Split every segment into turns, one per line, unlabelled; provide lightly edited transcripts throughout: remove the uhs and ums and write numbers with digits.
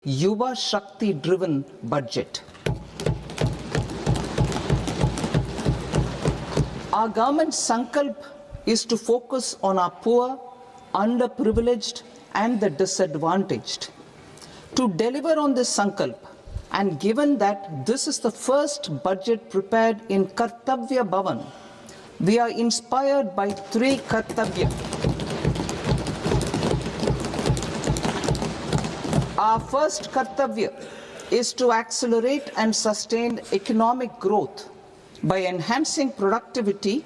Yuva Shakti driven budget. Our government's sankalp is to focus on our poor, underprivileged and the disadvantaged. To deliver on this sankalp, and given that this is the first budget prepared in Kartavya Bhavan, we are inspired by three Kartavya. Our first Kartavya is to accelerate and sustain economic growth by enhancing productivity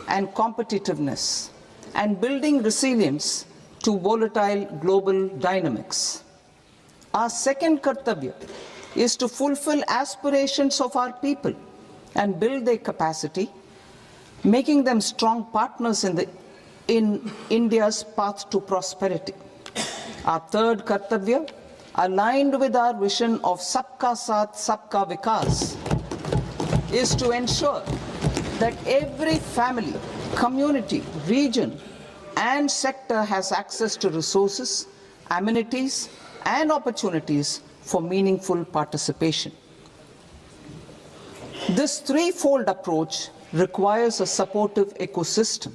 and competitiveness and building resilience to volatile global dynamics. Our second Kartavya is to fulfill aspirations of our people and build their capacity, making them strong partners in India's path to prosperity. Our third Kartavya, aligned with our vision of Sabka Saath, Sabka Vikas, is to ensure that every family, community, region and sector has access to resources, amenities and opportunities for meaningful participation. This threefold approach requires a supportive ecosystem.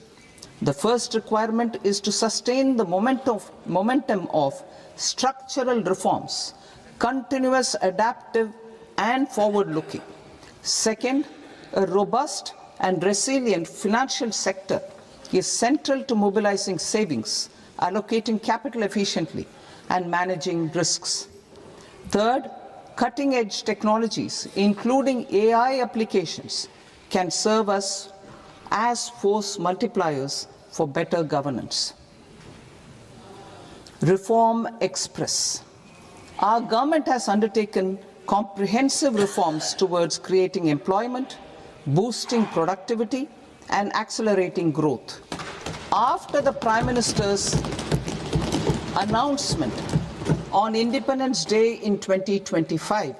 The first requirement is to sustain the momentum of structural reforms, continuous, adaptive and forward-looking. Second, a robust and resilient financial sector is central to mobilizing savings, allocating capital efficiently and managing risks. Third, cutting-edge technologies, including AI applications, can serve us as force multipliers for better governance. Reform Express. Our government has undertaken comprehensive reforms towards creating employment, boosting productivity, and accelerating growth. After the Prime Minister's announcement on Independence Day in 2025,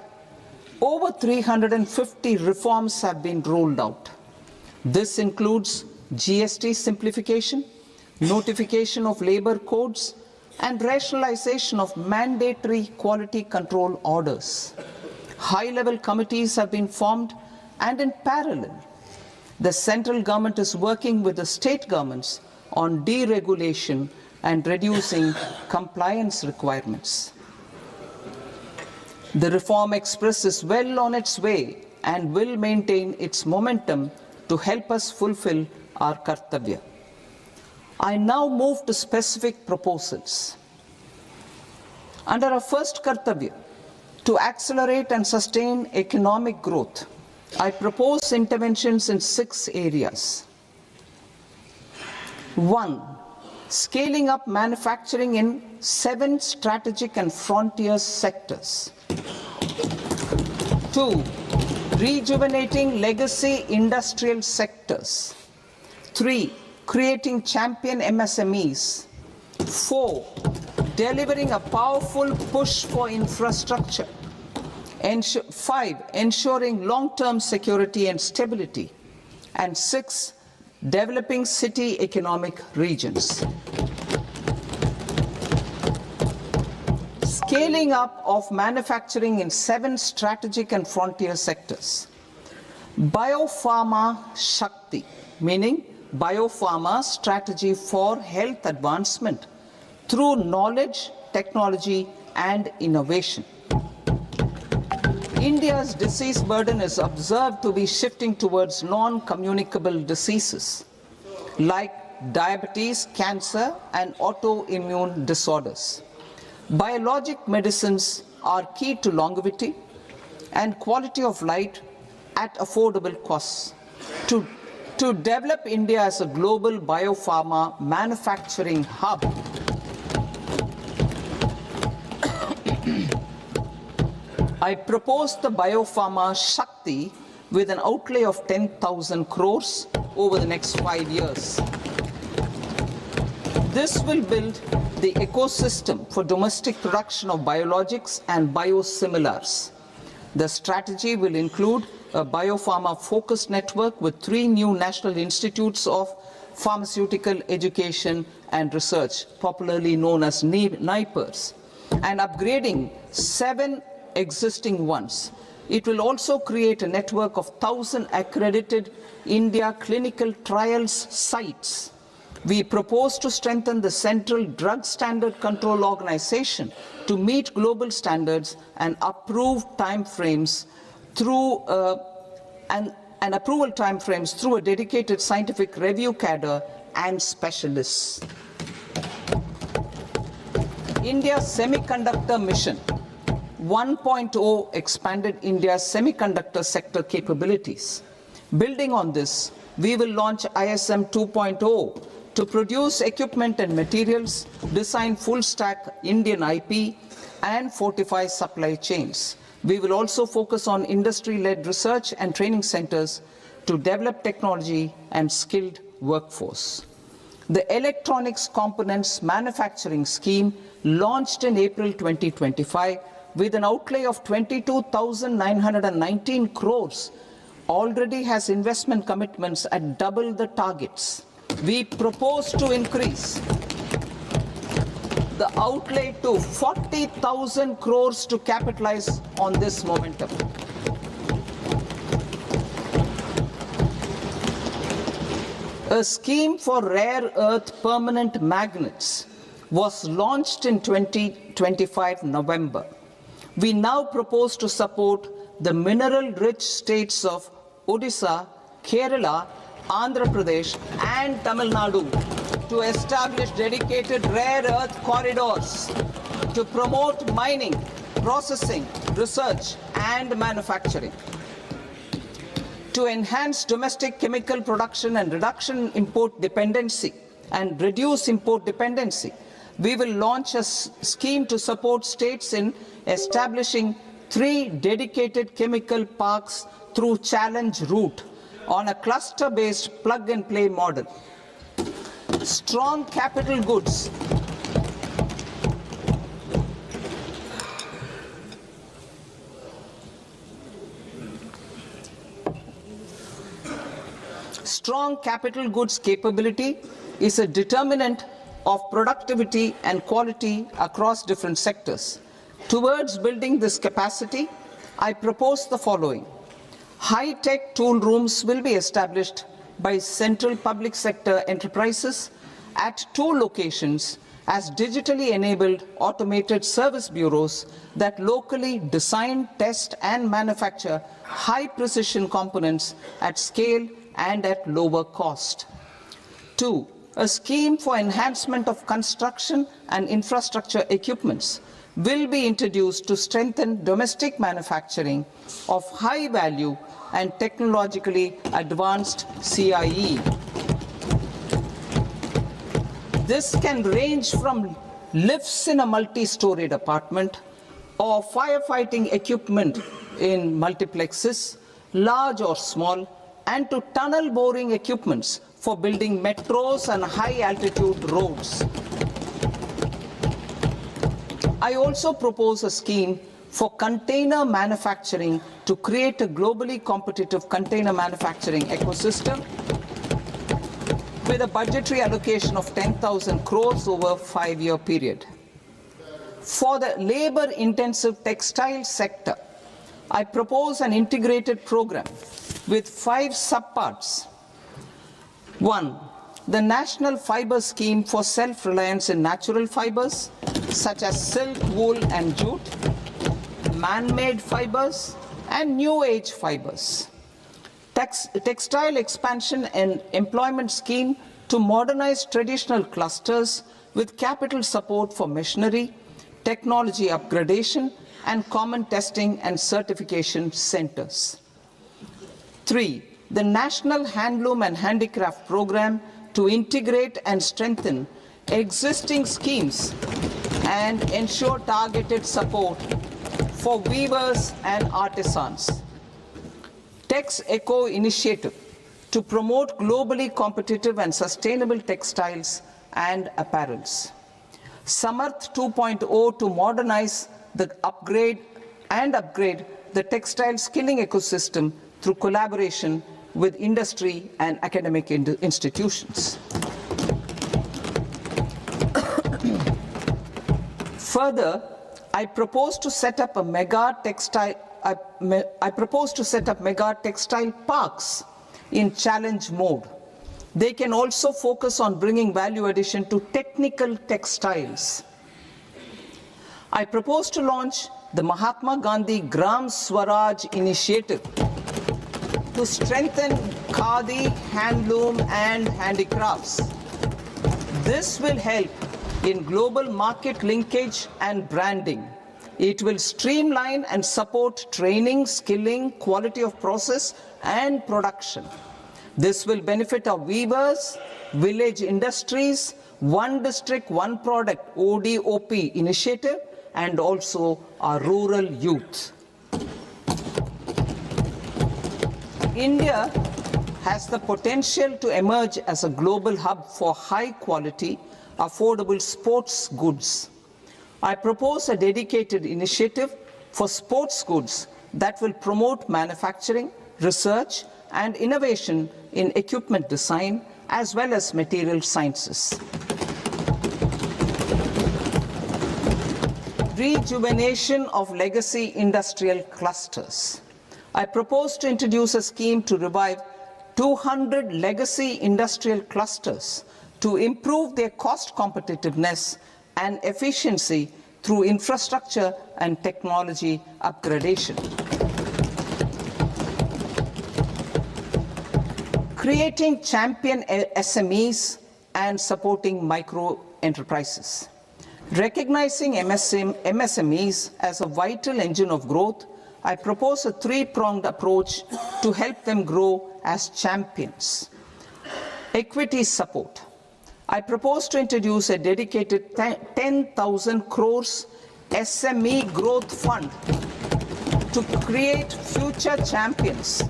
over 350 reforms have been rolled out. This includes GST simplification, notification of labor codes, and rationalization of mandatory quality control orders. High-level committees have been formed, and in parallel, the central government is working with the state governments on deregulation and reducing compliance requirements. The Reform Express is well on its way and will maintain its momentum to help us fulfill our Kartavya. I now move to specific proposals. Under our first Kartavya, to accelerate and sustain economic growth, I propose interventions in 6 areas. 1. Scaling up manufacturing in 7 strategic and frontier sectors. 2. Rejuvenating legacy industrial sectors. 3. Creating champion MSMEs. 4. Delivering a powerful push for infrastructure. 5. Ensuring long-term security and stability. And 6. Developing city economic regions. Scaling up of manufacturing in 7 strategic and frontier sectors. Biopharma Shakti, meaning biopharma strategy for health advancement through knowledge, technology and innovation. India's disease burden is observed to be shifting towards non-communicable diseases like diabetes, cancer and autoimmune disorders. Biologic medicines are key to longevity and quality of life at affordable costs. To develop India as a global biopharma manufacturing hub, I propose the Biopharma Shakti with an outlay of 10,000 crores over the next 5 years. This will build the ecosystem for domestic production of biologics and biosimilars. The strategy will include a biopharma-focused network with 3 new national institutes of pharmaceutical education and research, popularly known as NIPERs, and upgrading 7 existing ones. It will also create a network of 1,000 accredited India clinical trials sites. We propose to strengthen the Central Drug Standard Control Organization to meet global standards and approve timeframes through and approval timeframes through a dedicated scientific review cadre and specialists. India's Semiconductor Mission 1.0 expanded India's semiconductor sector capabilities. Building on this, we will launch ISM 2.0 to produce equipment and materials, design full-stack Indian IP, and fortify supply chains. We will also focus on industry-led research and training centers to develop technology and skilled workforce. The Electronics Components Manufacturing Scheme, launched in April 2025 with an outlay of 22,919 crores, already has investment commitments at double the targets. We propose to increase the outlay to 40,000 crores to capitalize on this momentum. A scheme for rare earth permanent magnets was launched in 2025 November. We now propose to support the mineral-rich states of Odisha, Kerala, Andhra Pradesh and Tamil Nadu to establish dedicated rare earth corridors to promote mining, processing, research and manufacturing. To enhance domestic chemical production and reduction import dependency and reduce import dependency, we will launch a scheme to support states in establishing 3 dedicated chemical parks through challenge route on a cluster-based plug-and-play model. Strong capital goods. Strong capital goods capability is a determinant of productivity and quality across different sectors. Towards building this capacity, I propose the following. High-tech tool rooms will be established by central public sector enterprises at 2 locations as digitally enabled automated service bureaus that locally design, test and manufacture high-precision components at scale and at lower cost. 2. A scheme for enhancement of construction and infrastructure equipments will be introduced to strengthen domestic manufacturing of high value and technologically advanced CIE. This can range from lifts in a multi-storied apartment or firefighting equipment in multiplexes, large or small, and to tunnel boring equipments for building metros and high-altitude roads. I also propose a scheme for container manufacturing to create a globally competitive container manufacturing ecosystem with a budgetary allocation of 10,000 crores over a 5-year period. For the labor-intensive textile sector, I propose an integrated program with 5 subparts. 1. The National Fiber Scheme for self-reliance in natural fibers, such as silk, wool and jute, man-made fibers, and new age fibers. Textile expansion and employment scheme to modernize traditional clusters with capital support for machinery, technology upgradation, and common testing and certification centers. 3. The National Handloom and Handicraft Program to integrate and strengthen existing schemes and ensure targeted support for weavers and artisans. Tex Eco Initiative to promote globally competitive and sustainable textiles and apparels. Samarth 2.0 to modernize the upgrade the textile skilling ecosystem through collaboration with industry and academic institutions. Further, I propose to set up mega textile parks in challenge mode. They can also focus on bringing value addition to technical textiles. I propose to launch the Mahatma Gandhi Gram Swaraj initiative to strengthen khadi, handloom and handicrafts. This will help in global market linkage and branding. It will streamline and support training, skilling, quality of process and production. This will benefit our weavers, village industries, one district, one product ODOP initiative, and also our rural youth. India has the potential to emerge as a global hub for high quality, affordable sports goods. I propose a dedicated initiative for sports goods that will promote manufacturing, research, and innovation in equipment design as well as material sciences. Rejuvenation of legacy industrial clusters. I propose to introduce a scheme to revive 200 legacy industrial clusters to improve their cost competitiveness and efficiency through infrastructure and technology upgradation. Creating champion SMEs and supporting micro enterprises. Recognizing MSMEs as a vital engine of growth, I propose a three-pronged approach to help them grow as champions. Equity support. I propose to introduce a dedicated 10,000 crores SME growth fund to create future champions,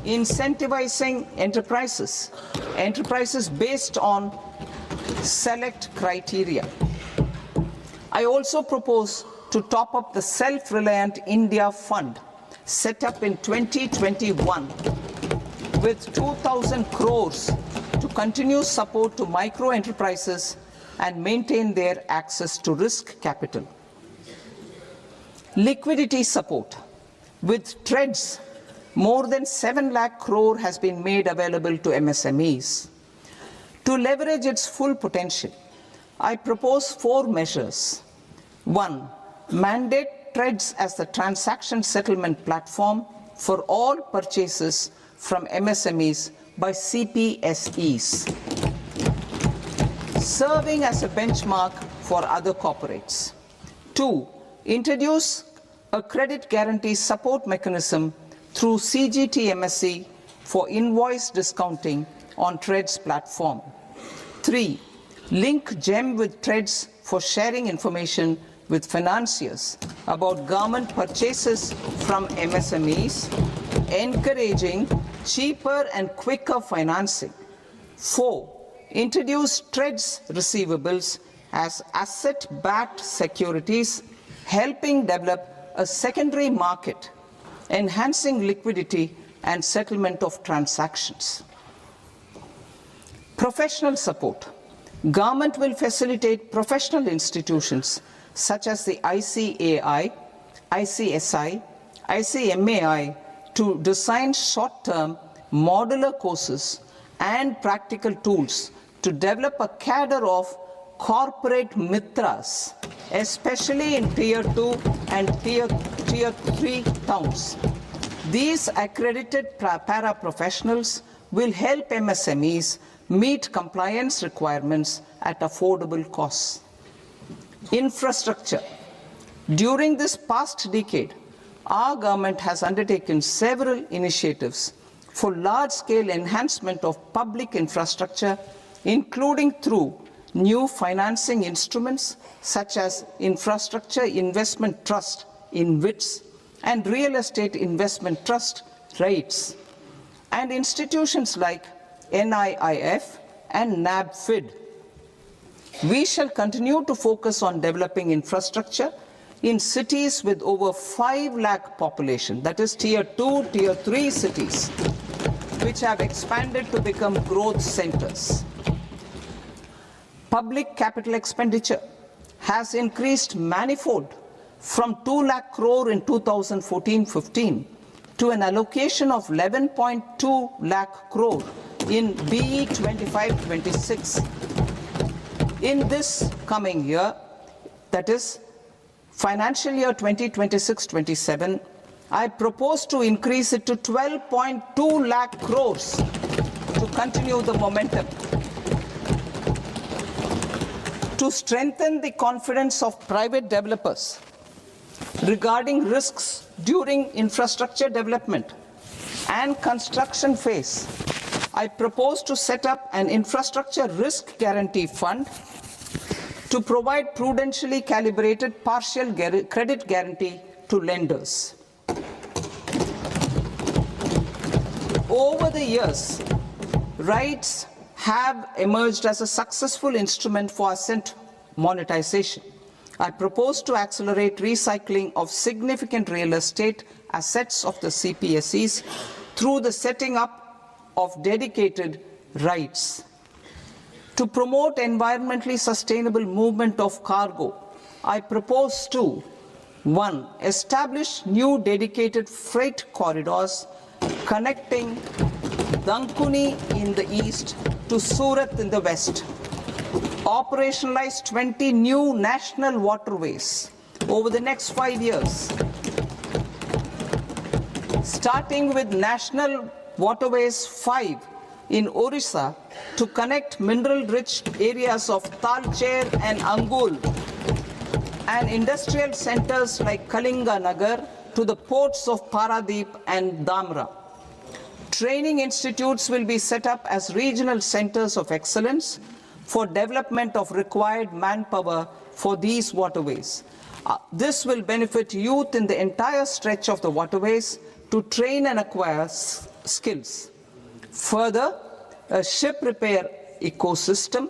incentivizing enterprises based on select criteria. I also propose to top up the Self-Reliant India Fund set up in 2021 with 2,000 crores to continue support to micro enterprises and maintain their access to risk capital. Liquidity support. With TREDS, more than 7 lakh crore has been made available to MSMEs. To leverage its full potential, I propose 4 measures. 1. Mandate TREDS as the transaction settlement platform for all purchases from MSMEs by CPSEs, serving as a benchmark for other corporates. 2. Introduce a credit guarantee support mechanism through CGTMSE for invoice discounting on TREDS platform. 3. Link GEM with TREDS for sharing information with financiers about government purchases from MSMEs, encouraging cheaper and quicker financing. 4. Introduce TREDS receivables as asset-backed securities, helping develop a secondary market, enhancing liquidity and settlement of transactions. Professional support. Government will facilitate professional institutions such as the ICAI, ICSI, ICMAI to design short-term modular courses and practical tools to develop a cadre of corporate mitras, especially in Tier 2 and Tier 3 towns. These accredited para-professionals will help MSMEs meet compliance requirements at affordable costs. Infrastructure. During this past decade, our government has undertaken several initiatives for large-scale enhancement of public infrastructure, including through new financing instruments such as Infrastructure Investment Trust (InvITs) and Real Estate Investment Trust (REITs), and institutions like NIIF and NABFID. We shall continue to focus on developing infrastructure in cities with over 5 lakh population, that is Tier 2, Tier 3 cities, which have expanded to become growth centers. Public capital expenditure has increased manifold from 2 lakh crore in 2014-15 to an allocation of 11.2 lakh crore in BE 25-26. In this coming year, that is financial year 2026-27, I propose to increase it to 12.2 lakh crores to continue the momentum. To strengthen the confidence of private developers regarding risks during infrastructure development and construction phase, I propose to set up an infrastructure risk guarantee fund to provide prudentially calibrated partial credit guarantee to lenders. Over the years, RITES have emerged as a successful instrument for asset monetization. I propose to accelerate recycling of significant real estate assets of the CPSEs through the setting up of dedicated RITES. To promote environmentally sustainable movement of cargo, I propose to 1. Establish new dedicated freight corridors connecting Dankuni in the east to Surat in the west. Operationalize 20 new national waterways over the next 5 years, starting with National Waterways 5 in Orissa to connect mineral-rich areas of Talcher and Angul and industrial centers like Kalinga Nagar to the ports of Paradeep and Dhamra. Training institutes will be set up as regional centers of excellence for development of required manpower for these waterways. This will benefit youth in the entire stretch of the waterways to train and acquire skills. Further, a ship repair ecosystem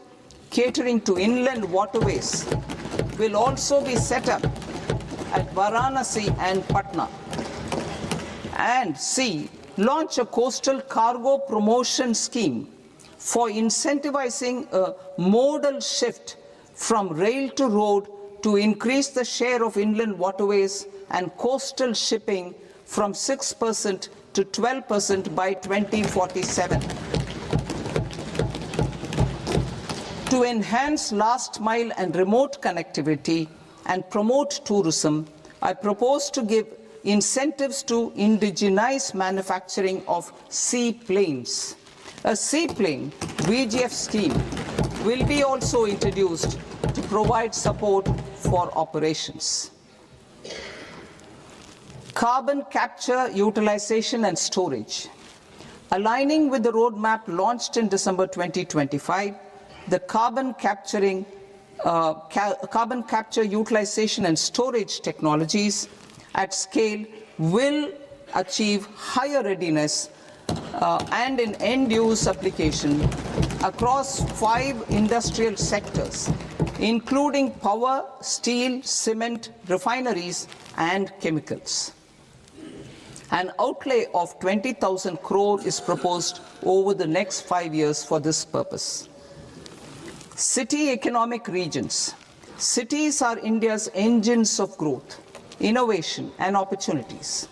catering to inland waterways will also be set up at Varanasi and Patna. And C, launch a coastal cargo promotion scheme for incentivizing a modal shift from rail to road to increase the share of inland waterways and coastal shipping from 6% to 12% by 2047. To enhance last mile and remote connectivity and promote tourism, I propose to give incentives to indigenize manufacturing of seaplanes. A seaplane VGF scheme will be also introduced to provide support for operations. Carbon capture, utilization and storage. Aligning with the roadmap launched in December 2025, the carbon capture, utilization and storage technologies at scale will achieve higher readiness and in end-use application across 5 industrial sectors, including power, steel, cement, refineries, and chemicals. An outlay of 20,000 crore is proposed over the next 5 years for this purpose. City economic regions. Cities are India's engines of growth, innovation, and opportunities.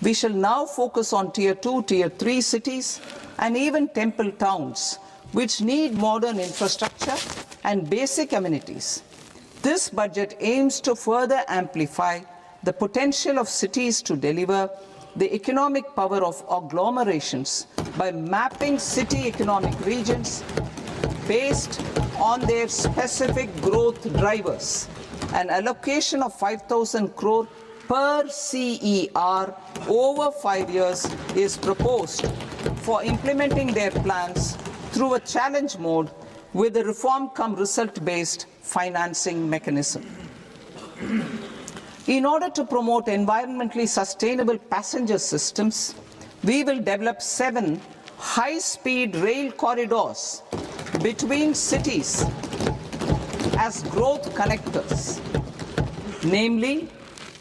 We shall now focus on Tier 2, Tier 3 cities, and even temple towns, which need modern infrastructure and basic amenities. This budget aims to further amplify the potential of cities to deliver the economic power of agglomerations by mapping city economic regions based on their specific growth drivers. An allocation of 5,000 crore per CER over 5 years is proposed for implementing their plans through a challenge mode with a reform-cum-result-based financing mechanism. In order to promote environmentally sustainable passenger systems, we will develop 7 high-speed rail corridors between cities as growth connectors, namely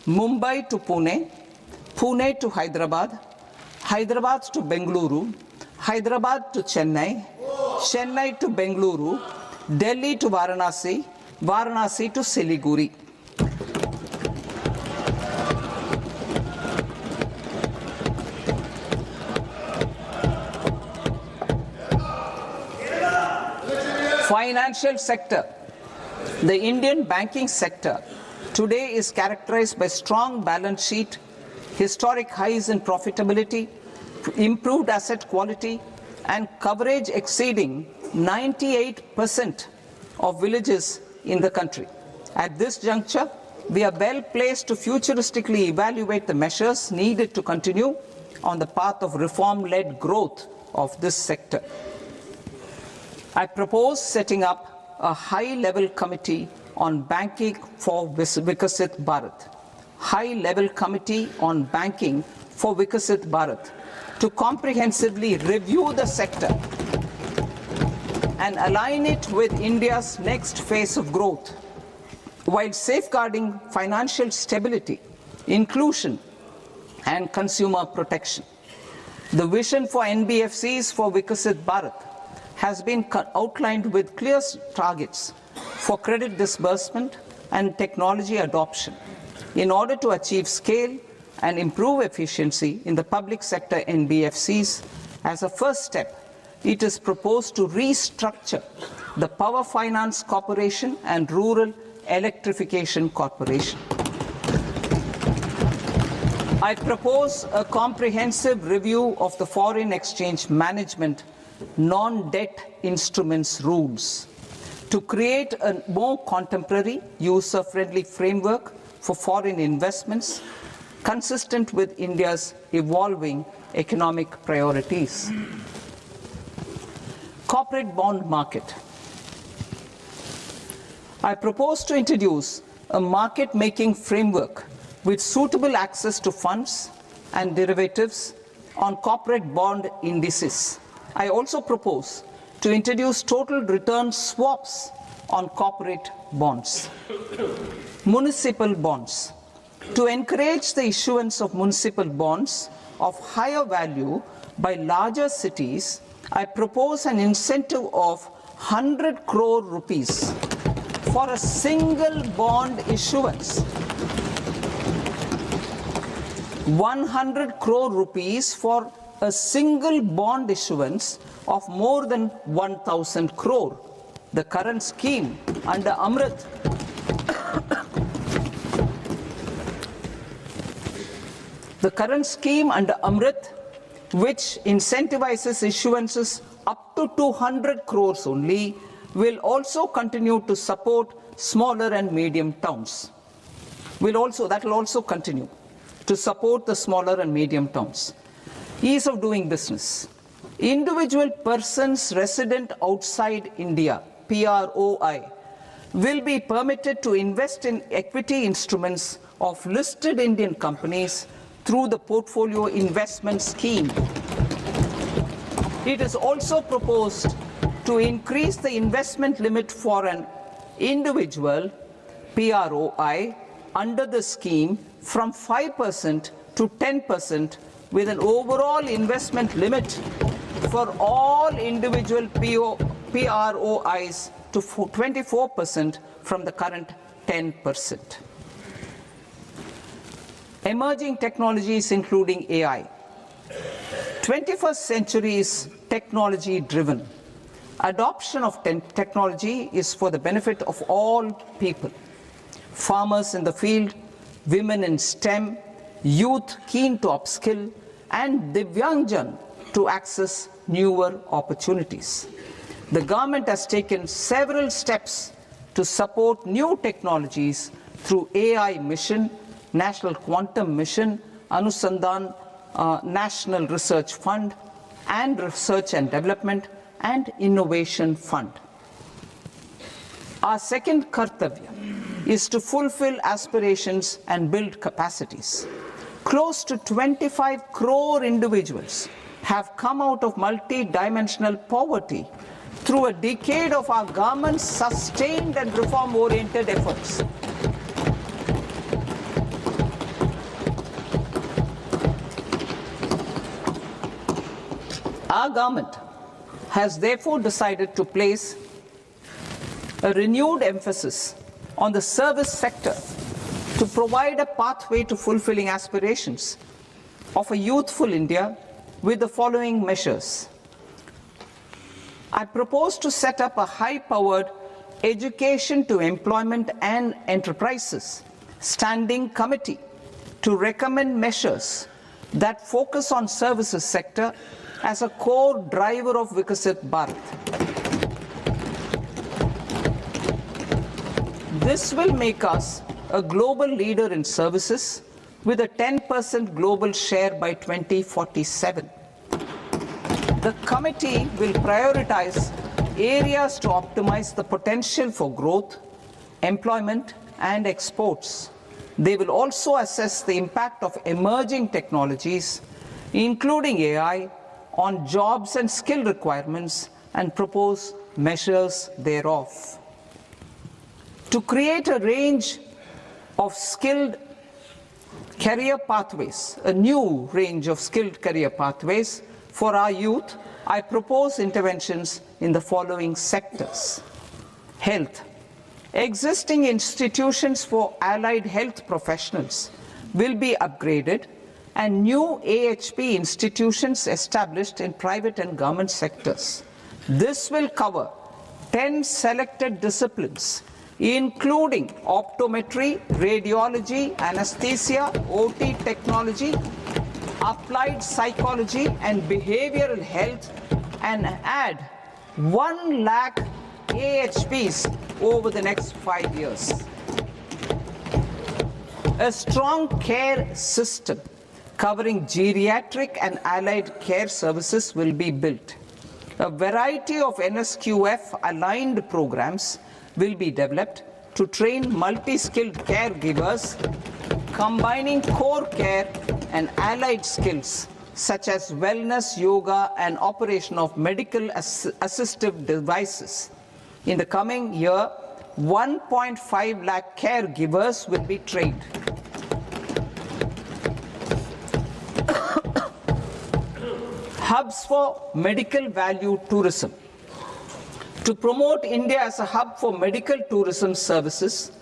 Mumbai to Pune, Pune to Hyderabad, Hyderabad to Bengaluru, Hyderabad to Chennai, Chennai to Bengaluru, Delhi to Varanasi, Varanasi to Siliguri. Financial sector. The Indian banking sector today is characterized by strong balance sheet, historic highs in profitability, improved asset quality, and coverage exceeding 98% of villages in the country. At this juncture, we are well placed to futuristically evaluate the measures needed to continue on the path of reform-led growth of this sector. I propose setting up a high-level committee on banking for Vikasit Bharat. High-level committee on banking for Vikasit Bharat to comprehensively review the sector and align it with India's next phase of growth, while safeguarding financial stability, inclusion, and consumer protection. The vision for NBFCs for Vikasit Bharat has been outlined with clear targets for credit disbursement and technology adoption in order to achieve scale and improve efficiency in the public sector NBFCs. As a first step, it is proposed to restructure the Power Finance Corporation and Rural Electrification Corporation. I propose a comprehensive review of the foreign exchange management non-debt instruments rules to create a more contemporary, user-friendly framework for foreign investments consistent with India's evolving economic priorities. Corporate bond market. I propose to introduce a market-making framework with suitable access to funds and derivatives on corporate bond indices. I also propose to introduce total return swaps on corporate bonds. Municipal bonds. To encourage the issuance of municipal bonds of higher value by larger cities, I propose an incentive of 100 crore rupees for a single bond issuance. 100 crore rupees for a single bond issuance of more than 1,000 crore. The current scheme under Amrit which incentivizes issuances up to 200 crores only, will also continue to support smaller and medium towns. That will also continue to support the smaller and medium towns. Ease of doing business. Individual persons resident outside India, PROI, will be permitted to invest in equity instruments of listed Indian companies through the Portfolio Investment Scheme. It is also proposed to increase the investment limit for an individual PROI under the scheme from 5% to 10%, with an overall investment limit for all individual PROIs to 24% from the current 10%. Emerging technologies including AI. 21st century is technology driven. Adoption of technology is for the benefit of all people. Farmers in the field, women in STEM, youth keen to upskill, and Divyangjan to access newer opportunities. The government has taken several steps to support new technologies through AI Mission, National Quantum Mission, Anusandhan National Research Fund, and Research and Development and Innovation Fund. Our second kartavya is to fulfill aspirations and build capacities. Close to 25 crore individuals have come out of multi-dimensional poverty through a decade of our government's sustained and reform-oriented efforts. Our government has therefore decided to place a renewed emphasis on the service sector to provide a pathway to fulfilling aspirations of a youthful India with the following measures. I propose to set up a high-powered Education to Employment and Enterprises Standing Committee to recommend measures that focus on services sector as a core driver of Vikasit Bharat. This will make us a global leader in services with a 10% global share by 2047. The committee will prioritize areas to optimize the potential for growth, employment, and exports. They will also assess the impact of emerging technologies, including AI, on jobs and skill requirements and propose measures thereof. To create a range of skilled career pathways, a new range of skilled career pathways for our youth, I propose interventions in the following sectors. Health. Existing institutions for allied health professionals will be upgraded and new AHP institutions established in private and government sectors. This will cover 10 selected disciplines, including optometry, radiology, anesthesia, OT technology, applied psychology and behavioral health, and add 1 lakh AHPs over the next 5 years. A strong care system covering geriatric and allied care services will be built. A variety of NSQF aligned programs will be developed to train multi-skilled caregivers, combining core care and allied skills such as wellness, yoga, and operation of medical assistive devices. In the coming year, 1.5 lakh caregivers will be trained. Hubs for medical value tourism. To promote India as a hub for medical tourism services,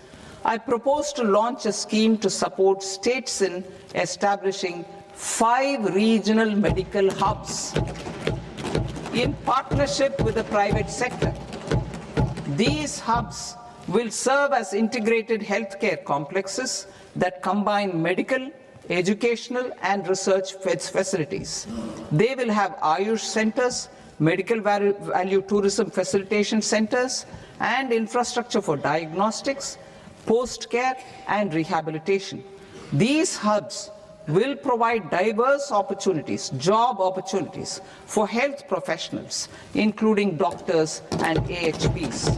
I propose to launch a scheme to support states in establishing 5 regional medical hubs in partnership with the private sector. These hubs will serve as integrated healthcare complexes that combine medical, educational, and research facilities. They will have Ayush centers, medical value tourism facilitation centers, and infrastructure for diagnostics, post-care, and rehabilitation. These hubs will provide diverse opportunities, job opportunities for health professionals, including doctors and AHPs.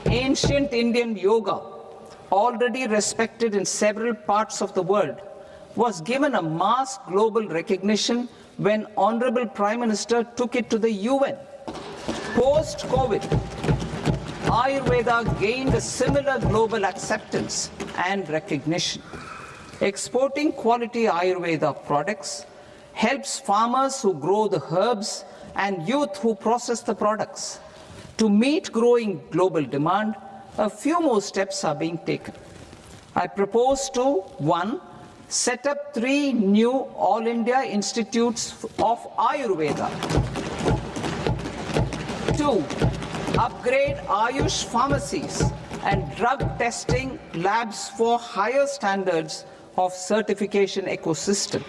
Ancient Indian yoga, already respected in several parts of the world, was given a mass global recognition when Honorable Prime Minister took it to the UN. Post-COVID, Ayurveda gained a similar global acceptance and recognition. Exporting quality Ayurveda products helps farmers who grow the herbs and youth who process the products. To meet growing global demand, a few more steps are being taken. I propose to 1. Set up 3 new All India Institutes of Ayurveda. 2. Upgrade Ayush pharmacies and drug testing labs for higher standards of certification ecosystem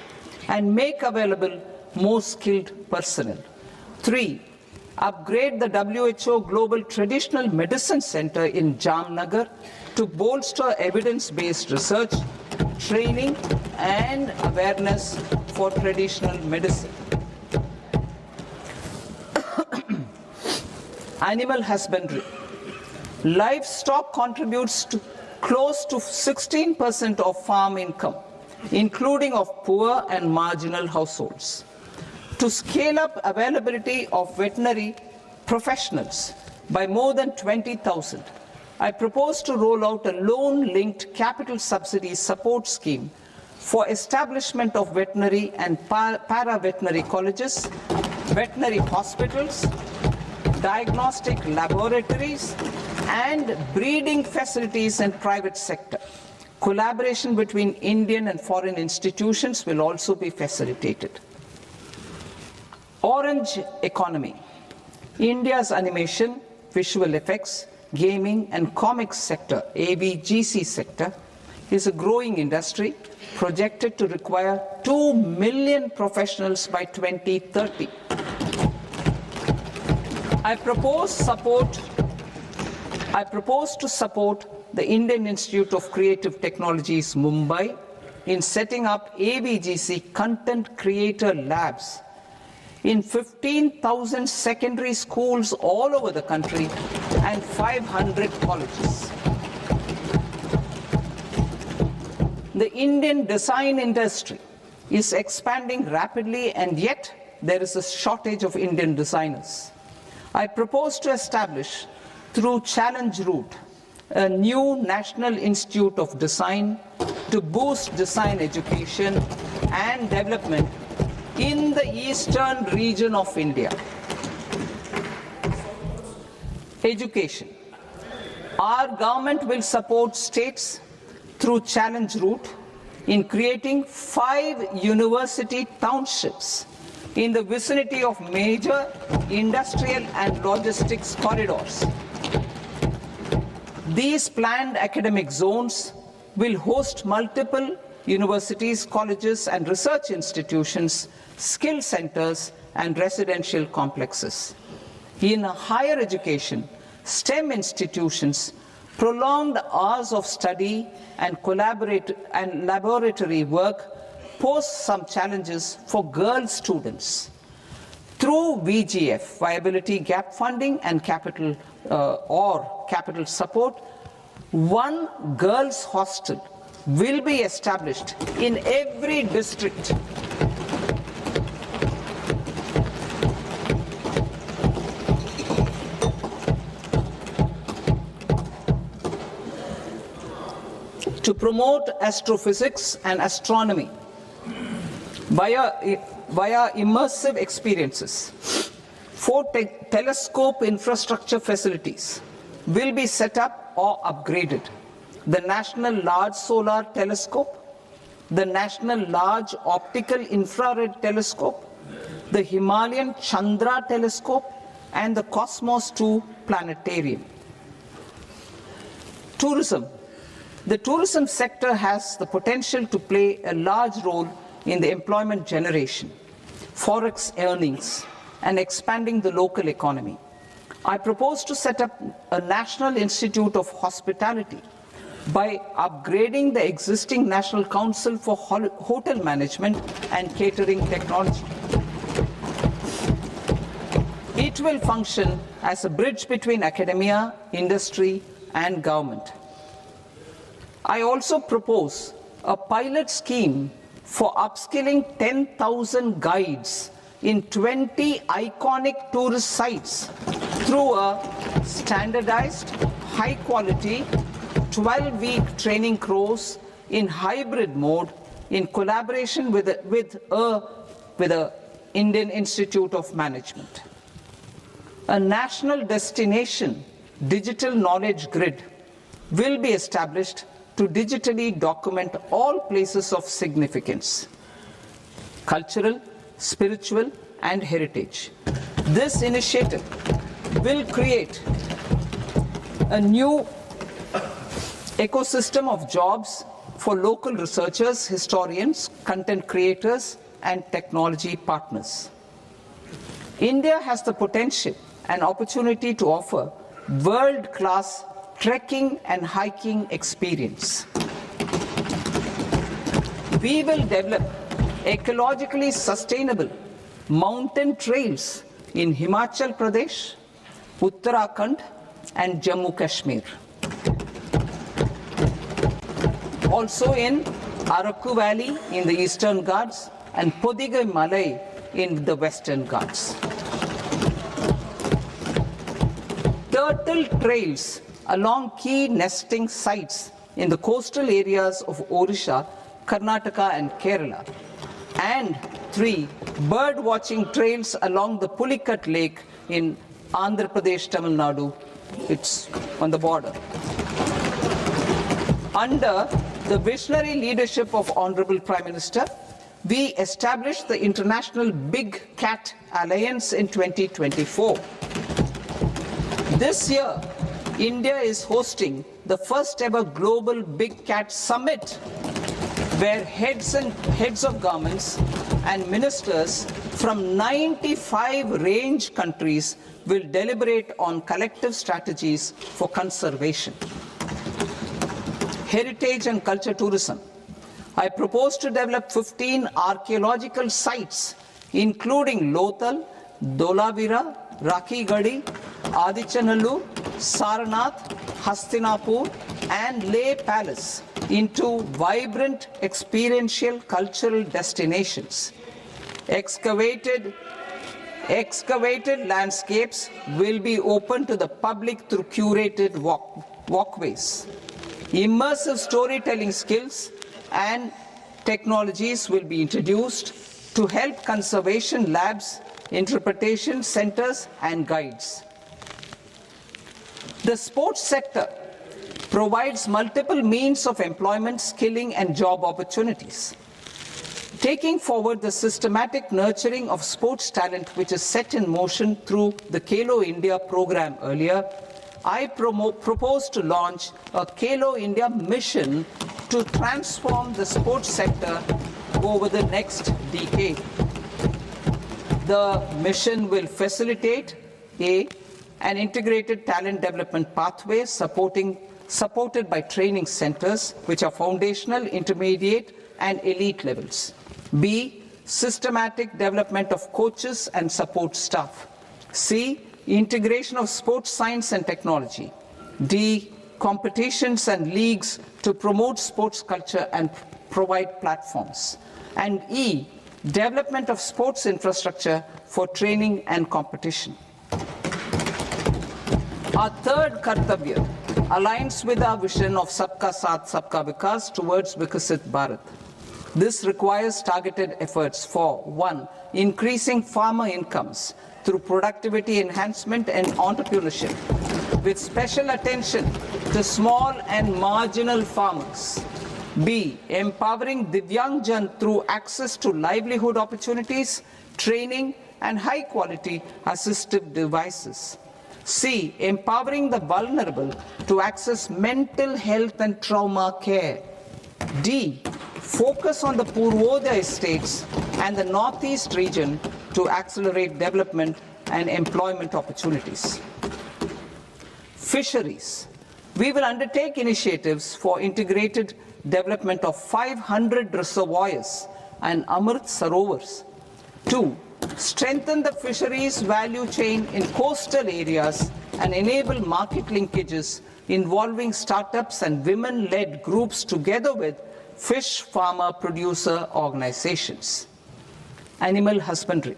and make available more skilled personnel. 3. Upgrade the WHO Global Traditional Medicine Center in Jamnagar to bolster evidence-based research, training, and awareness for traditional medicine. Animal husbandry. Livestock contributes to close to 16% of farm income, including of poor and marginal households. To scale up availability of veterinary professionals by more than 20,000, I propose to roll out a loan-linked capital subsidy support scheme for establishment of veterinary and para-veterinary colleges, veterinary hospitals, diagnostic laboratories, and breeding facilities in private sector. Collaboration between Indian and foreign institutions will also be facilitated. Orange economy. India's animation, visual effects, gaming and comics sector, AVGC sector, is a growing industry projected to require 2 million professionals by 2030. I propose to support the Indian Institute of Creative Technologies, Mumbai, in setting up AVGC content creator labs in 15,000 secondary schools all over the country and 500 colleges. The Indian design industry is expanding rapidly, and yet there is a shortage of Indian designers. I propose to establish, through Challenge Route, a new National Institute of Design to boost design education and development in the eastern region of India. Education. Our government will support states through Challenge Route in creating 5 university townships in the vicinity of major industrial and logistics corridors. These planned academic zones will host multiple universities, colleges and research institutions, skill centers and residential complexes. In higher education, STEM institutions, prolonged hours of study and laboratory work pose some challenges for girl students. Through VGF, Viability Gap Funding and capital support, one girls' hostel will be established in every district. To promote astrophysics and astronomy via immersive experiences. 4 telescope infrastructure facilities will be set up or upgraded. The National Large Solar Telescope, the National Large Optical Infrared Telescope, the Himalayan Chandra Telescope, and the Cosmos 2 Planetarium. Tourism. The tourism sector has the potential to play a large role in the employment generation, forex earnings, and expanding the local economy. I propose to set up a National Institute of Hospitality by upgrading the existing National Council for Hotel Management and Catering Technology. It will function as a bridge between academia, industry, and government. I also propose a pilot scheme for upskilling 10,000 guides in 20 iconic tourist sites through a standardized, high-quality, 12-week training course in hybrid mode in collaboration with the Indian Institute of Management. A national destination digital knowledge grid will be established to digitally document all places of significance, cultural, spiritual, and heritage. This initiative will create a new ecosystem of jobs for local researchers, historians, content creators, and technology partners. India has the potential and opportunity to offer world-class trekking and hiking experience. We will develop ecologically sustainable mountain trails in Himachal Pradesh, Uttarakhand, and Jammu Kashmir. Also in Araku Valley in the Eastern Ghats and Podigai Malai in the Western Ghats. Turtle trails along key nesting sites in the coastal areas of Odisha, Karnataka, and Kerala. And 3 bird watching trails along the Pulikat Lake in Andhra Pradesh, Tamil Nadu. It's on the border. Under the visionary leadership of Honorable Prime Minister, we established the International Big Cat Alliance in 2024. This year, India is hosting the first ever Global Big Cat Summit, where heads of governments and ministers from 95 range countries will deliberate on collective strategies for conservation. Heritage and culture tourism. I propose to develop 15 archaeological sites, including Lothal, Dolavira, Rakhi Gadi, Adichanallur, Sarnath, Hastinapur, and Leh Palace into vibrant experiential cultural destinations. Excavated landscapes will be open to the public through curated walkways. Immersive storytelling skills and technologies will be introduced to help conservation labs, interpretation centers, and guides. The sports sector provides multiple means of employment, skilling, and job opportunities. Taking forward the systematic nurturing of sports talent, which is set in motion through the Khelo India program earlier, I propose to launch a Khelo India mission to transform the sports sector over the next decade. The mission will facilitate an integrated talent development pathway supported by training centers, which are foundational, intermediate, and elite levels. B, systematic development of coaches and support staff. C, integration of sports science and technology. D, competitions and leagues to promote sports culture and provide platforms. And E, development of sports infrastructure for training and competition. Our third Kartavya aligns with our vision of Sabka Saath, Sabka Vikas towards Vikasit Bharat. This requires targeted efforts for 1, increasing farmer incomes through productivity enhancement and entrepreneurship, with special attention to small and marginal farmers. B, empowering Divyangjan through access to livelihood opportunities, training, and high-quality assistive devices. C, empowering the vulnerable to access mental health and trauma care. D, focus on the Purvodaya states and the Northeast region to accelerate development and employment opportunities. Fisheries. We will undertake initiatives for integrated development of 500 reservoirs and Amrit Sarovars. 2, strengthen the fisheries value chain in coastal areas and enable market linkages involving startups and women-led groups together with fish farmer producer organizations. Animal husbandry.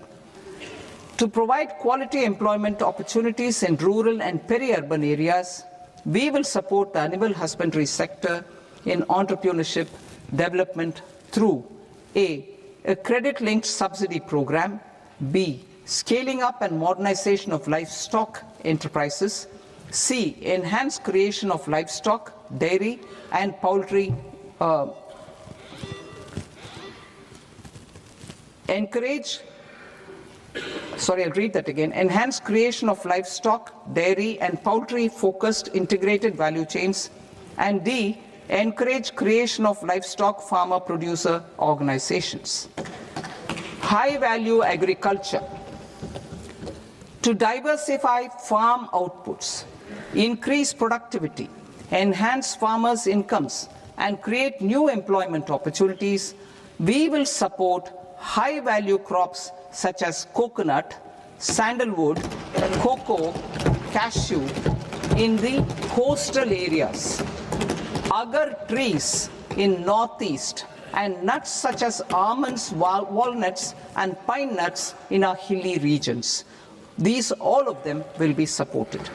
To provide quality employment opportunities in rural and peri-urban areas, we will support the animal husbandry sector in entrepreneurship development through A, credit-linked subsidy program, B, scaling up and modernization of livestock enterprises, C, enhanced creation of livestock, dairy, and poultry enhanced creation of livestock, dairy, and poultry-focused integrated value chains, and D, encourage creation of livestock farmer-producer organizations. High-value agriculture. To diversify farm outputs, increase productivity, enhance farmers' incomes, and create new employment opportunities, we will support high-value crops such as coconut, sandalwood, cocoa, cashew in the coastal areas, agar trees in northeast, and nuts such as almonds, walnuts, and pine nuts in our hilly regions. These, all of them, will be supported.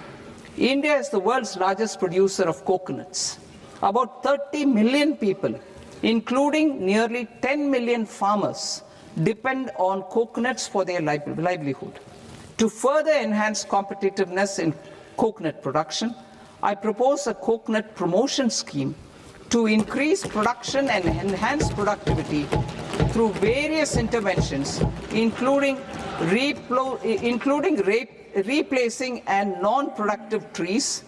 India is the world's largest producer of coconuts. About 30 million people, including nearly 10 million farmers, depend on coconuts for their livelihood. To further enhance competitiveness in coconut production, I propose a coconut promotion scheme to increase production and enhance productivity through various interventions, including replacing and non-productive trees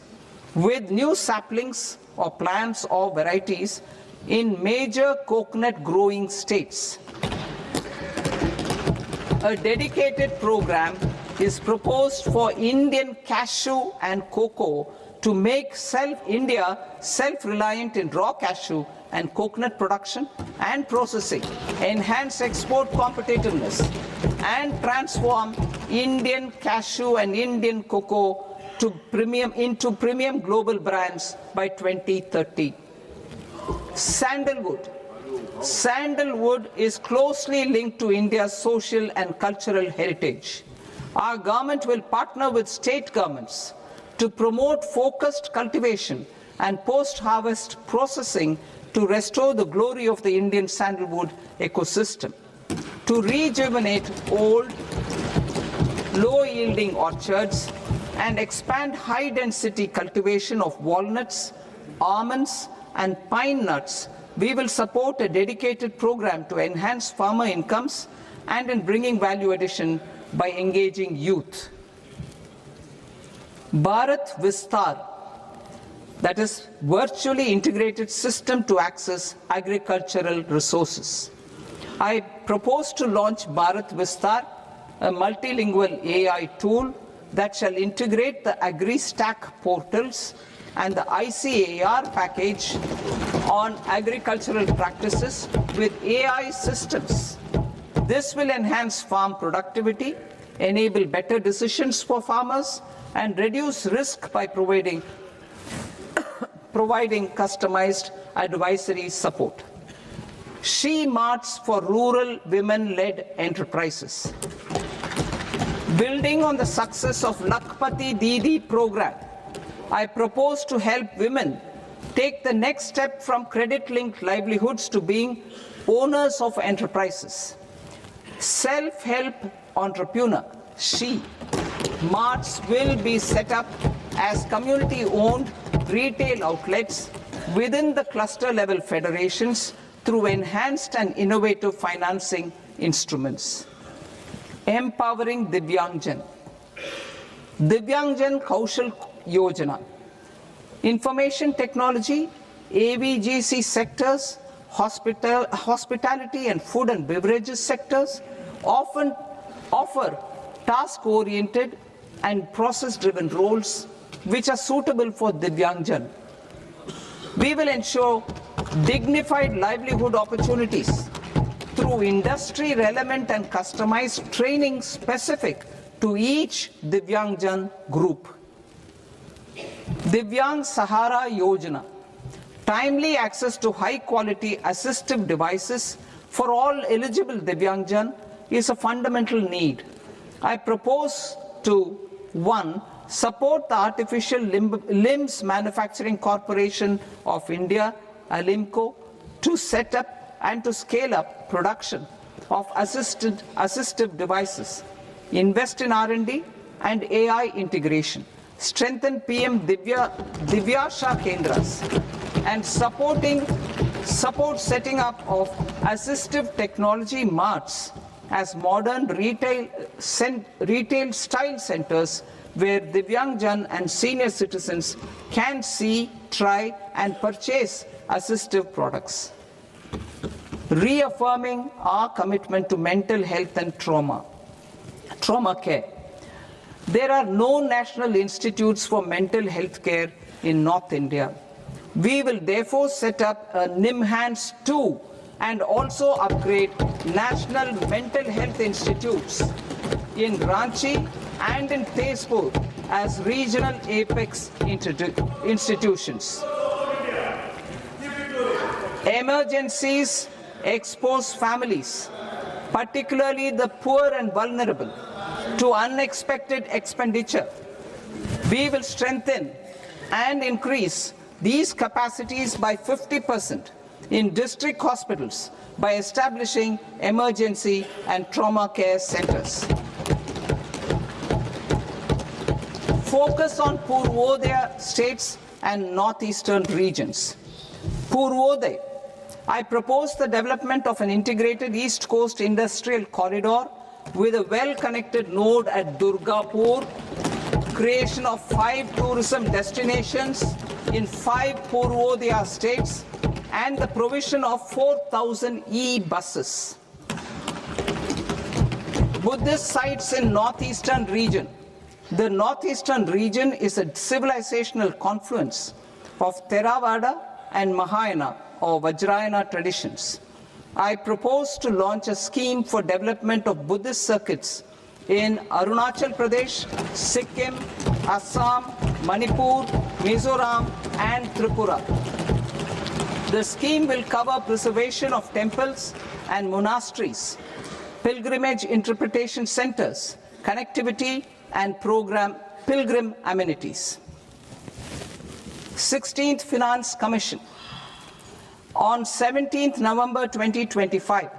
with new saplings or plants or varieties in major coconut growing states. A dedicated program is proposed for Indian cashew and cocoa to make India self-reliant in raw cashew and coconut production and processing, enhance export competitiveness, and transform Indian cashew and Indian cocoa into premium global brands by 2030. Sandalwood. Sandalwood is closely linked to India's social and cultural heritage. Our government will partner with state governments to promote focused cultivation and post-harvest processing to restore the glory of the Indian sandalwood ecosystem, to rejuvenate old, low-yielding orchards, and expand high-density cultivation of walnuts, almonds, and pine nuts. We will support a dedicated program to enhance farmer incomes and in bringing value addition by engaging youth. Bharat Vistar, that is virtually integrated system to access agricultural resources. I propose to launch Bharat Vistar, a multilingual AI tool that shall integrate the AgriStack portals and the ICAR package on agricultural practices with AI systems. This will enhance farm productivity, enable better decisions for farmers, and reduce risk by providing customized advisory support. She Marts for rural women-led enterprises. Building on the success of Lakpati Didi program, I propose to help women take the next step from credit-linked livelihoods to being owners of enterprises. Self-help entrepreneur, She Marts will be set up as community-owned retail outlets within the cluster-level federations through enhanced and innovative financing instruments. Empowering Divyangjan. Divyangjan Kaushal Yojana. Information technology, AVGC sectors, hospitality and food and beverages sectors often offer task-oriented and process-driven roles which are suitable for Divyangjan. We will ensure dignified livelihood opportunities through industry-relevant and customized training specific to each Divyangjan group. Divyang Sahara Yojana. Timely access to high-quality assistive devices for all eligible Divyangjan is a fundamental need. I propose to 1. Support the Artificial Limbs Manufacturing Corporation of India, ALIMCO, to set up and to scale up production of assistive devices, invest in R&D and AI integration, strengthen PM Divyasha Kendras, and support setting up of assistive technology marts as modern retail style centers where Divyangjan and senior citizens can see, try and purchase assistive products. Reaffirming our commitment to mental health and trauma care. There are no national institutes for mental health care in North India. We will therefore set up a NIMHANS 2 and also upgrade national mental health institutes in Ranchi and in Tezpur as regional apex institutions. Emergencies expose families, particularly the poor and vulnerable, to unexpected expenditure. We will strengthen and increase these capacities by 50% in district hospitals by establishing emergency and trauma care centers. Focus on Purvodaya states and northeastern regions. Purvodaya, I propose the development of an integrated East Coast industrial corridor with a well-connected node at Durgapur, creation of 5 tourism destinations in 5 Purvodaya states, and the provision of 4,000 e-buses. Buddhist sites in northeastern region. The northeastern region is a civilizational confluence of Theravada and Mahayana or Vajrayana traditions. I propose to launch a scheme for development of Buddhist circuits in Arunachal Pradesh, Sikkim, Assam, Manipur, Mizoram, and Tripura. The scheme will cover preservation of temples and monasteries, pilgrimage interpretation centers, connectivity, and pilgrim amenities. 16th Finance Commission. On 17th November 2025,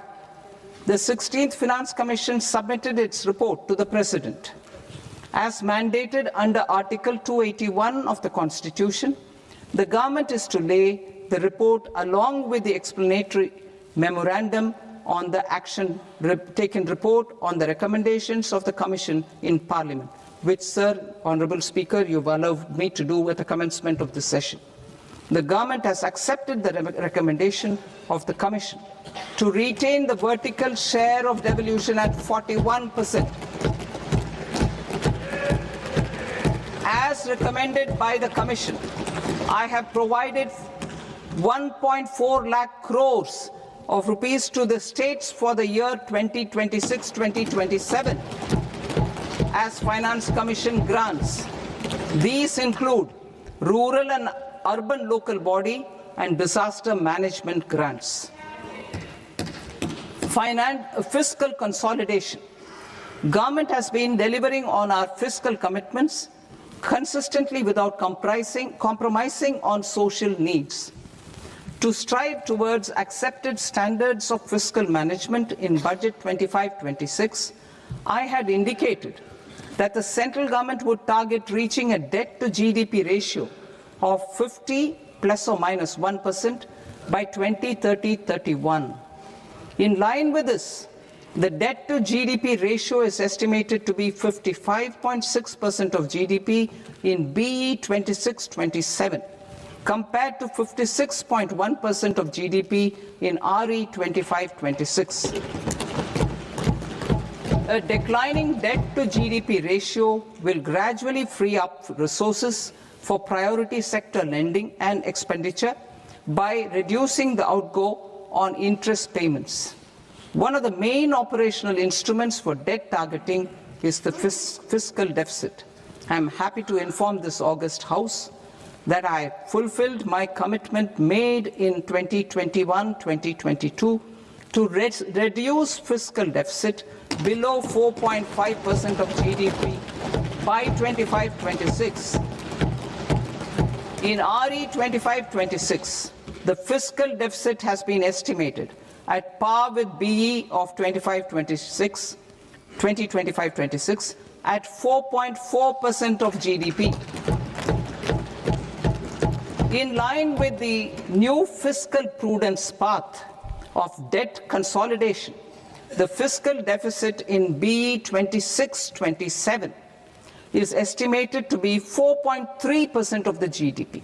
the 16th Finance Commission submitted its report to the President. As mandated under Article 281 of the Constitution, the government is to lay the report along with the explanatory memorandum on the action taken report on the recommendations of the Commission in Parliament, which, Sir, Honourable Speaker, you've allowed me to do at the commencement of this session. The government has accepted the recommendation of the Commission to retain the vertical share of devolution at 41%. As recommended by the Commission, I have provided 1.4 lakh crores of rupees to the states for the year 2026-2027 as Finance Commission grants. These include rural and urban local body and disaster management grants. Fiscal consolidation. Government has been delivering on our fiscal commitments consistently without compromising on social needs. To strive towards accepted standards of fiscal management in Budget 25-26, I had indicated that the central government would target reaching a debt to GDP ratio of 50 plus or minus 1% by 2030-31. In line with this, the debt to GDP ratio is estimated to be 55.6% of GDP in BE 26-27, compared to 56.1% of GDP in RE 25-26. A declining debt to GDP ratio will gradually free up resources for priority sector lending and expenditure by reducing the outgo on interest payments. One of the main operational instruments for debt targeting is the fiscal deficit. I am happy to inform this august House that I fulfilled my commitment made in 2021-2022 to reduce fiscal deficit below 4.5% of GDP by 25-26. In RE 25-26, the fiscal deficit has been estimated at par with BE of 2025-26 at 4.4% of GDP. In line with the new fiscal prudence path of debt consolidation, the fiscal deficit in BE 26-27 is estimated to be 4.3% of the GDP.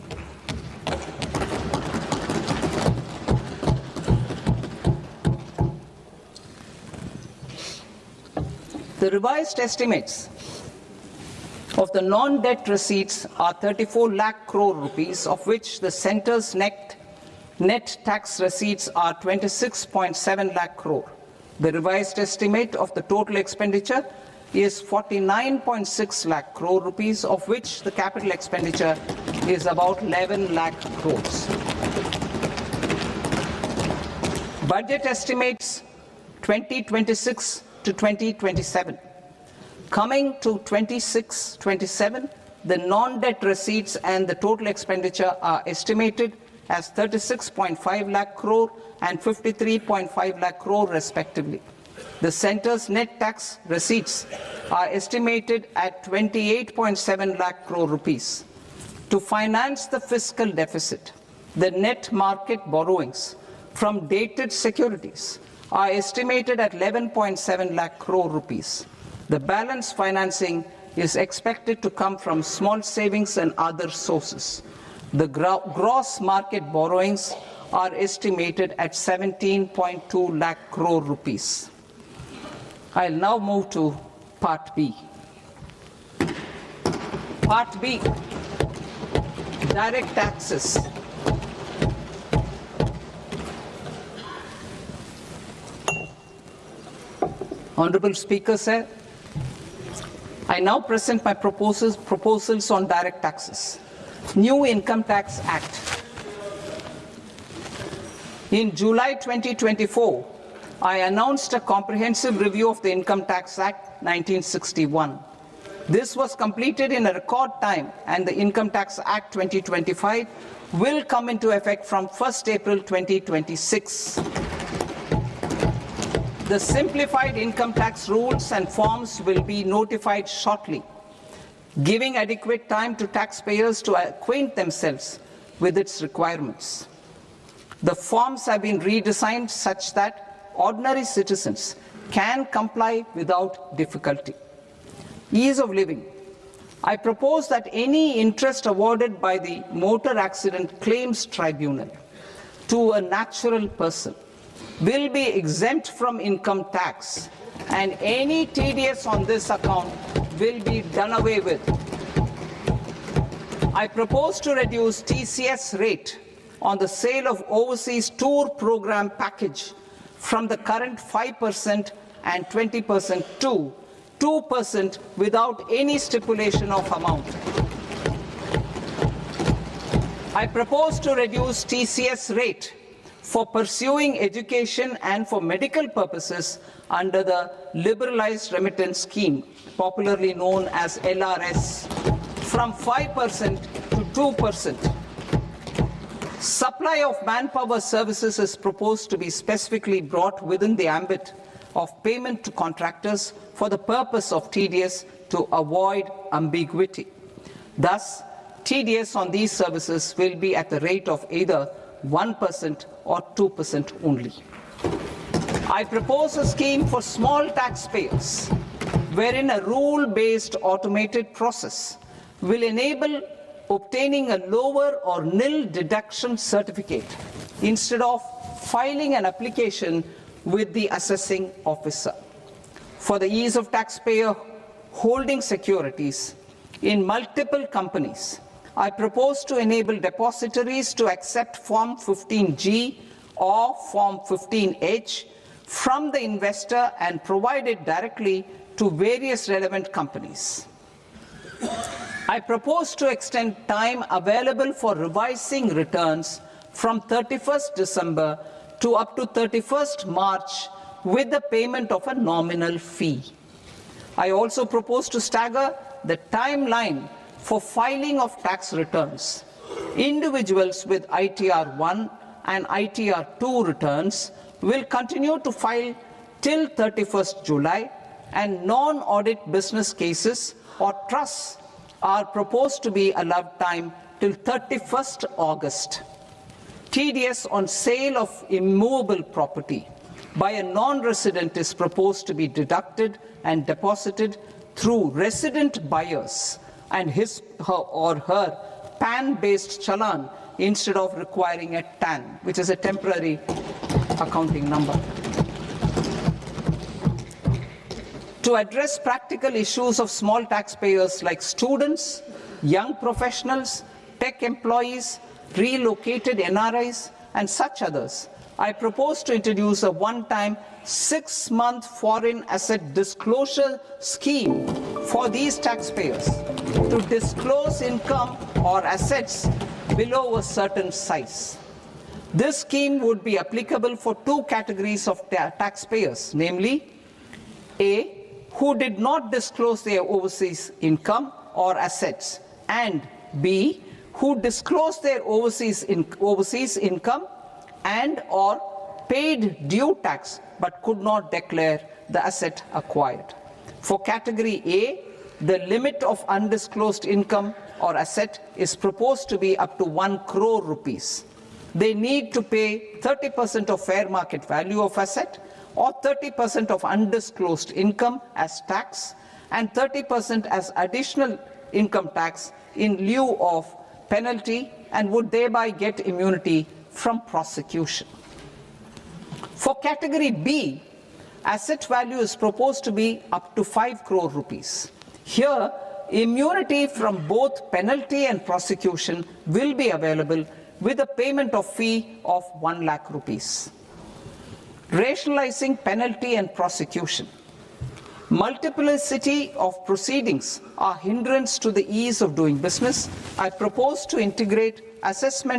The revised estimates of the non-debt receipts are 34 lakh crore rupees, of which the centre's net tax receipts are 26.7 lakh crore. The revised estimate of the total expenditure is 49.6 lakh crore rupees, of which the capital expenditure is about 11 lakh crores. Budget estimates 2026 to 2027. Coming to 26-27, the non-debt receipts and the total expenditure are estimated as 36.5 lakh crore and 53.5 lakh crore respectively. The centre's net tax receipts are estimated at 28.7 lakh crore rupees. To finance the fiscal deficit, the net market borrowings from dated securities are estimated at 11.7 lakh crore rupees. The balance financing is expected to come from small savings and other sources. The gross market borrowings are estimated at 17.2 lakh crore rupees. I'll now move to Part B. Part B, direct taxes. Honorable Speaker, sir, I now present my proposals on direct taxes. New Income Tax Act. In July 2024, I announced a comprehensive review of the Income Tax Act 1961. This was completed in a record time, and the Income Tax Act 2025 will come into effect from 1st April 2026. The simplified income tax rules and forms will be notified shortly, giving adequate time to taxpayers to acquaint themselves with its requirements. The forms have been redesigned such that ordinary citizens can comply without difficulty. Ease of living. I propose that any interest awarded by the Motor Accident Claims Tribunal to a natural person will be exempt from income tax, and any TDS on this account will be done away with. I propose to reduce TCS rate on the sale of overseas tour program package from the current 5% and 20% to 2% without any stipulation of amount. I propose to reduce TCS rate for pursuing education and for medical purposes under the Liberalized Remittance Scheme, popularly known as LRS, from 5% to 2%. Supply of manpower services is proposed to be specifically brought within the ambit of payment to contractors for the purpose of TDS to avoid ambiguity. Thus, TDS on these services will be at the rate of either 1% or 2% only. I propose a scheme for small taxpayers, wherein a rule-based automated process will enable obtaining a lower or nil deduction certificate instead of filing an application with the assessing officer. For the ease of taxpayer holding securities in multiple companies, I propose to enable depositories to accept Form 15G or Form 15H from the investor and provide it directly to various relevant companies. I propose to extend time available for revising returns from 31st December to up to 31st March with the payment of a nominal fee. I also propose to stagger the timeline for filing of tax returns. Individuals with ITR 1 and ITR 2 returns will continue to file till 31st July, and non-audit business cases or trusts are proposed to be allowed time till 31st August. TDS on sale of immovable property by a non-resident is proposed to be deducted and deposited through resident buyers and his or her PAN-based challan instead of requiring a TAN, which is a temporary accounting number. To address practical issues of small taxpayers like students, young professionals, tech employees, relocated NRIs, and such others, I propose to introduce a one-time 6-month foreign asset disclosure scheme for these taxpayers to disclose income or assets below a certain size. This scheme would be applicable for two categories of taxpayers, namely A, who did not disclose their overseas income or assets, and B, who disclosed their overseas income and or paid due tax but could not declare the asset acquired. For category A, the limit of undisclosed income or asset is proposed to be up to 1 crore rupees. they need to pay 30% of fair market value of asset or 30% of undisclosed income as tax and 30% as additional income tax in lieu of penalty, and would thereby get immunity from prosecution. For category B, asset value is proposed to be up to 5 crore rupees. Here, immunity from both penalty and prosecution will be available with a payment of fee of 1 lakh rupees. Rationalizing penalty and prosecution. Multiplicity of proceedings are hindrance to the ease of doing business. I propose to integrate assessment